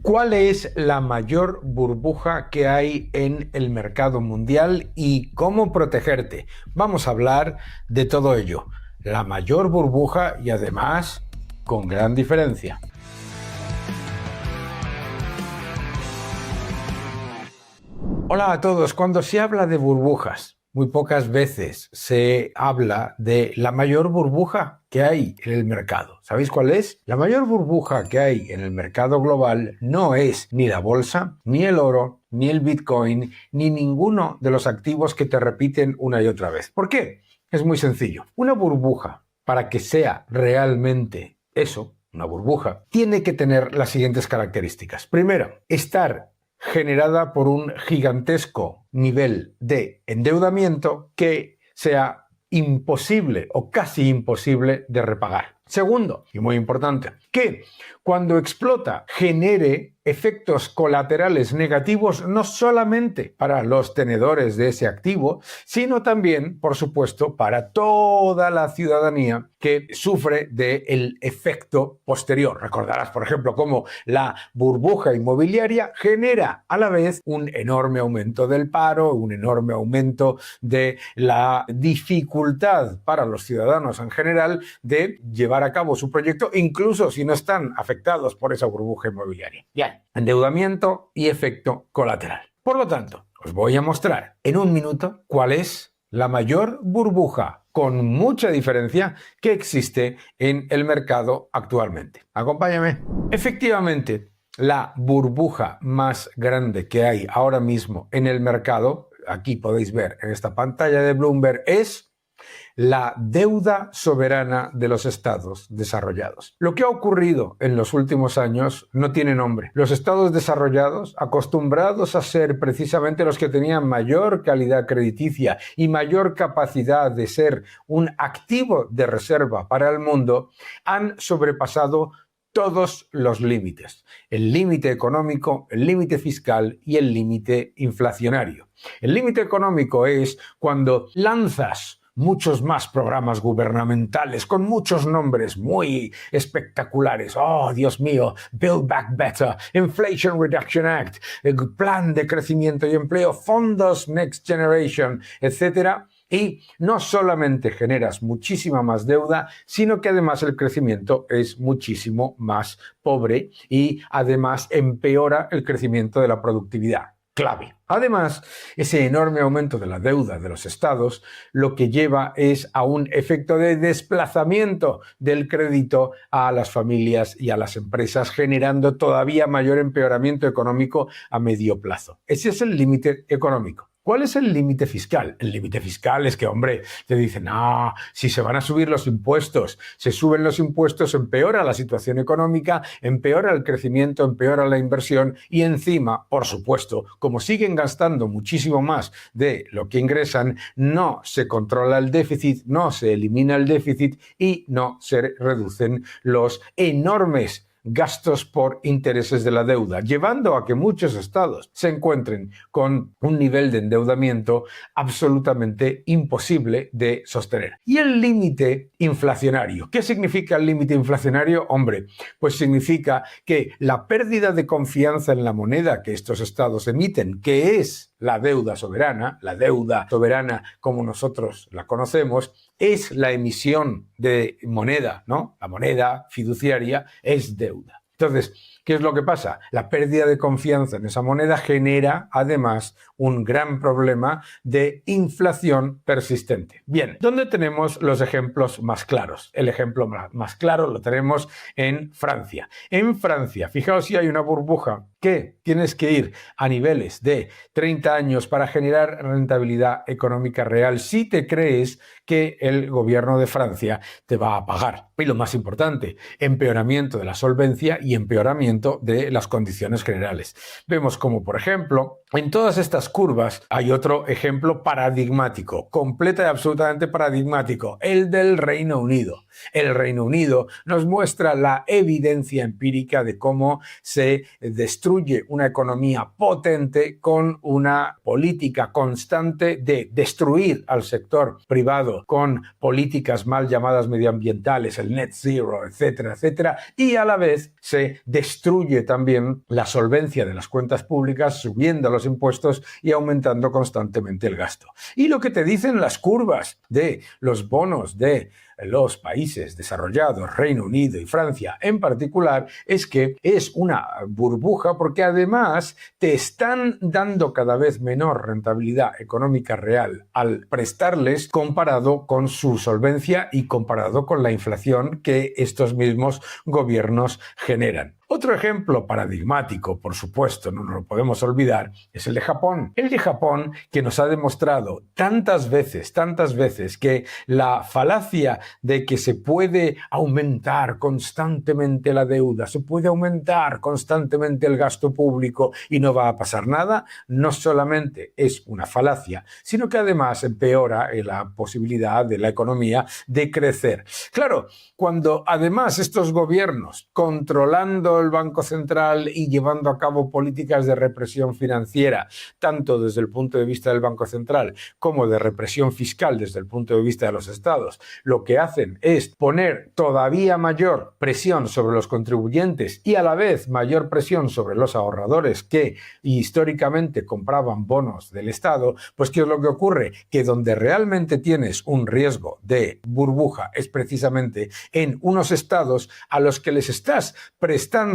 ¿Cuál es la mayor burbuja que hay en el mercado mundial y cómo protegerte? Vamos a hablar de todo ello. La mayor burbuja y además con gran diferencia. Hola a todos. Cuando se habla de burbujas, muy pocas veces se habla de la mayor burbuja que hay en el mercado. ¿Sabéis cuál es? La mayor burbuja que hay en el mercado global no es ni la bolsa, ni el oro, ni el Bitcoin, ni ninguno de los activos que te repiten una y otra vez. ¿Por qué? Es muy sencillo. Una burbuja, para que sea realmente eso, una burbuja, tiene que tener las siguientes características. Primero, estar generada por un gigantesco nivel de endeudamiento que sea imposible o casi imposible de repagar. Segundo, y muy importante, que cuando explota genere efectos colaterales negativos no solamente para los tenedores de ese activo, sino también, por supuesto, para toda la ciudadanía que sufre del efecto posterior. Recordarás, por ejemplo, cómo la burbuja inmobiliaria genera a la vez un enorme aumento del paro, un enorme aumento de la dificultad para los ciudadanos en general de llevar a cabo su proyecto, incluso si no están afectados por esa burbuja inmobiliaria. Bien, endeudamiento y efecto colateral. Por lo tanto, os voy a mostrar en un minuto cuál es la mayor burbuja con mucha diferencia que existe en el mercado actualmente. Acompáñame. Efectivamente, la burbuja más grande que hay ahora mismo en el mercado, aquí podéis ver en esta pantalla de Bloomberg, es la deuda soberana de los estados desarrollados. Lo que ha ocurrido en los últimos años no tiene nombre. Los estados desarrollados, acostumbrados a ser precisamente los que tenían mayor calidad crediticia y mayor capacidad de ser un activo de reserva para el mundo, han sobrepasado todos los límites. El límite económico, el límite fiscal y el límite inflacionario. El límite económico es cuando lanzas muchos más programas gubernamentales con muchos nombres muy espectaculares. Oh, Dios mío, Build Back Better, Inflation Reduction Act, el Plan de Crecimiento y Empleo, fondos Next Generation, etc. Y no solamente generas muchísima más deuda, sino que además el crecimiento es muchísimo más pobre y además empeora el crecimiento de la productividad. Clave. Además, ese enorme aumento de la deuda de los estados lo que lleva es a un efecto de desplazamiento del crédito a las familias y a las empresas, generando todavía mayor empeoramiento económico a medio plazo. Ese es el límite económico. ¿Cuál es el límite fiscal? El límite fiscal es que, hombre, te dicen, si se van a subir los impuestos, se suben los impuestos, empeora la situación económica, empeora el crecimiento, empeora la inversión y encima, por supuesto, como siguen gastando muchísimo más de lo que ingresan, no se controla el déficit, no se elimina el déficit y no se reducen los enormes gastos por intereses de la deuda, llevando a que muchos estados se encuentren con un nivel de endeudamiento absolutamente imposible de sostener. Y el límite inflacionario. ¿Qué significa el límite inflacionario? Hombre, pues significa que la pérdida de confianza en la moneda que estos estados emiten, que es la deuda soberana como nosotros la conocemos, es la emisión de moneda, ¿no? La moneda fiduciaria es deuda. Entonces, ¿qué es lo que pasa? La pérdida de confianza en esa moneda genera, además, un gran problema de inflación persistente. Bien, ¿dónde tenemos los ejemplos más claros? El ejemplo más claro lo tenemos en Francia. En Francia, fijaos si hay una burbuja que tienes que ir a niveles de 30 años para generar rentabilidad económica real si te crees que el gobierno de Francia te va a pagar. Y lo más importante, empeoramiento de la solvencia y empeoramiento de las condiciones generales. Vemos como, por ejemplo, En todas estas curvas hay otro ejemplo paradigmático, completa y absolutamente paradigmático, el del Reino Unido. El Reino Unido nos muestra la evidencia empírica de cómo se destruye una economía potente con una política constante de destruir al sector privado con políticas mal llamadas medioambientales, el net zero, etcétera, etcétera, y a la vez se destruye también la solvencia de las cuentas públicas subiendo los impuestos y aumentando constantemente el gasto. Y lo que te dicen las curvas de los bonos de los países desarrollados, Reino Unido y Francia en particular, es que es una burbuja porque además te están dando cada vez menor rentabilidad económica real al prestarles comparado con su solvencia y comparado con la inflación que estos mismos gobiernos generan. Otro ejemplo paradigmático, por supuesto, no nos lo podemos olvidar, es el de Japón. El de Japón que nos ha demostrado tantas veces que la falacia de que se puede aumentar constantemente la deuda, se puede aumentar constantemente el gasto público y no va a pasar nada, no solamente es una falacia, sino que además empeora la posibilidad de la economía de crecer. Claro, cuando además estos gobiernos, controlando el Banco Central y llevando a cabo políticas de represión financiera, tanto desde el punto de vista del Banco Central como de represión fiscal desde el punto de vista de los estados, lo que hacen es poner todavía mayor presión sobre los contribuyentes y a la vez mayor presión sobre los ahorradores que históricamente compraban bonos del Estado, pues ¿qué es lo que ocurre? Que donde realmente tienes un riesgo de burbuja es precisamente en unos estados a los que les estás prestando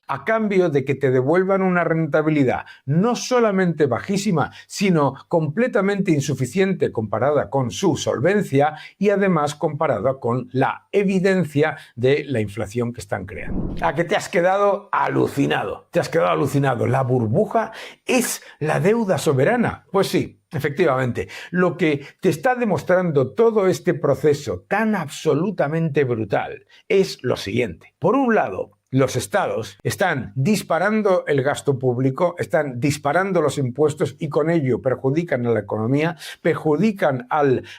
a cambio de que te devuelvan una rentabilidad no solamente bajísima, sino completamente insuficiente comparada con su solvencia y además comparada con la evidencia de la inflación que están creando. ¿A qué te has quedado alucinado? Te has quedado alucinado. ¿La burbuja es la deuda soberana? Pues sí. Efectivamente, lo que te está demostrando todo este proceso tan absolutamente brutal es lo siguiente. Por un lado, los estados están disparando el gasto público, están disparando los impuestos y con ello perjudican a la economía, perjudican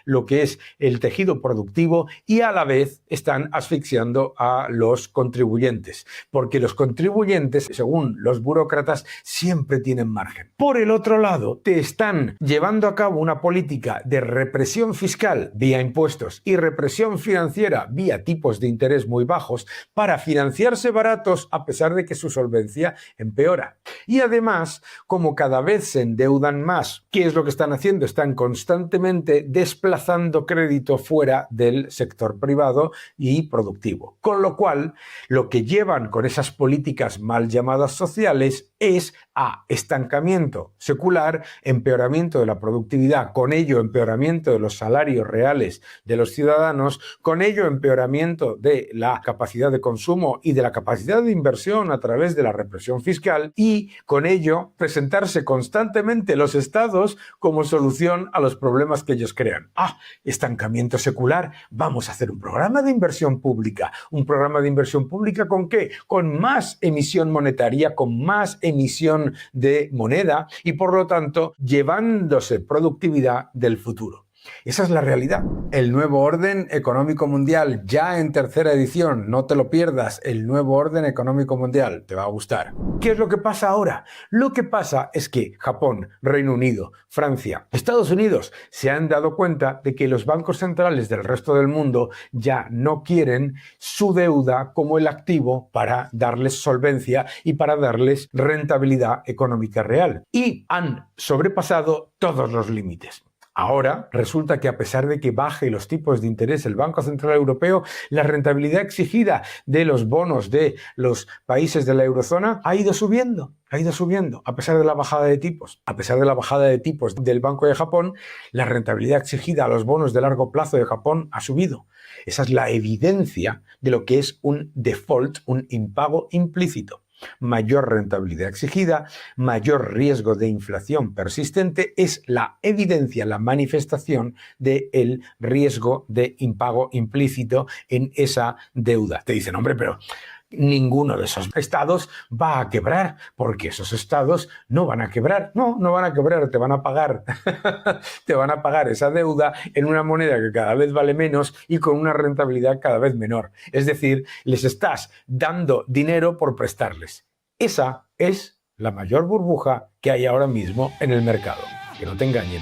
lo que es el tejido productivo y a la vez están asfixiando a los contribuyentes, porque los contribuyentes, según los burócratas, siempre tienen margen. Por el otro lado, te están llevando a cabo una política de represión fiscal vía impuestos y represión financiera vía tipos de interés muy bajos para financiarse baratos a pesar de que su solvencia empeora. Y además, como cada vez se endeudan más, ¿qué es lo que están haciendo? Están constantemente desplazando crédito fuera del sector privado y productivo. Con lo cual, lo que llevan con esas políticas mal llamadas sociales es a estancamiento secular, empeoramiento de la productividad, con ello empeoramiento de los salarios reales de los ciudadanos, con ello empeoramiento de la capacidad de consumo y de la capacidad de inversión a través de la represión fiscal y con ello presentarse constantemente los estados como solución a los problemas que ellos crean. Estancamiento secular, vamos a hacer un programa de inversión pública. ¿Un programa de inversión pública con qué? Con más emisión monetaria, con más emisión de moneda y por lo tanto llevándose productividad del futuro. Esa es la realidad. El nuevo orden económico mundial, ya en tercera edición, no te lo pierdas, el nuevo orden económico mundial, te va a gustar. ¿Qué es lo que pasa ahora? Lo que pasa es que Japón, Reino Unido, Francia, Estados Unidos se han dado cuenta de que los bancos centrales del resto del mundo ya no quieren su deuda como el activo para darles solvencia y para darles rentabilidad económica real. Y han sobrepasado todos los límites. Ahora resulta que a pesar de que baje los tipos de interés el Banco Central Europeo, la rentabilidad exigida de los bonos de los países de la eurozona ha ido subiendo. A pesar de la bajada de tipos. A pesar de la bajada de tipos del Banco de Japón, la rentabilidad exigida a los bonos de largo plazo de Japón ha subido. Esa es la evidencia de lo que es un default, un impago implícito. Mayor rentabilidad exigida, mayor riesgo de inflación persistente es la evidencia, la manifestación del riesgo de impago implícito en esa deuda. Te dicen, hombre, pero ninguno de esos estados va a quebrar, porque esos estados no van a quebrar. No, no van a quebrar, te van a pagar. Te van a pagar esa deuda en una moneda que cada vez vale menos y con una rentabilidad cada vez menor. Es decir, les estás dando dinero por prestarles. Esa es la mayor burbuja que hay ahora mismo en el mercado. Que no te engañen.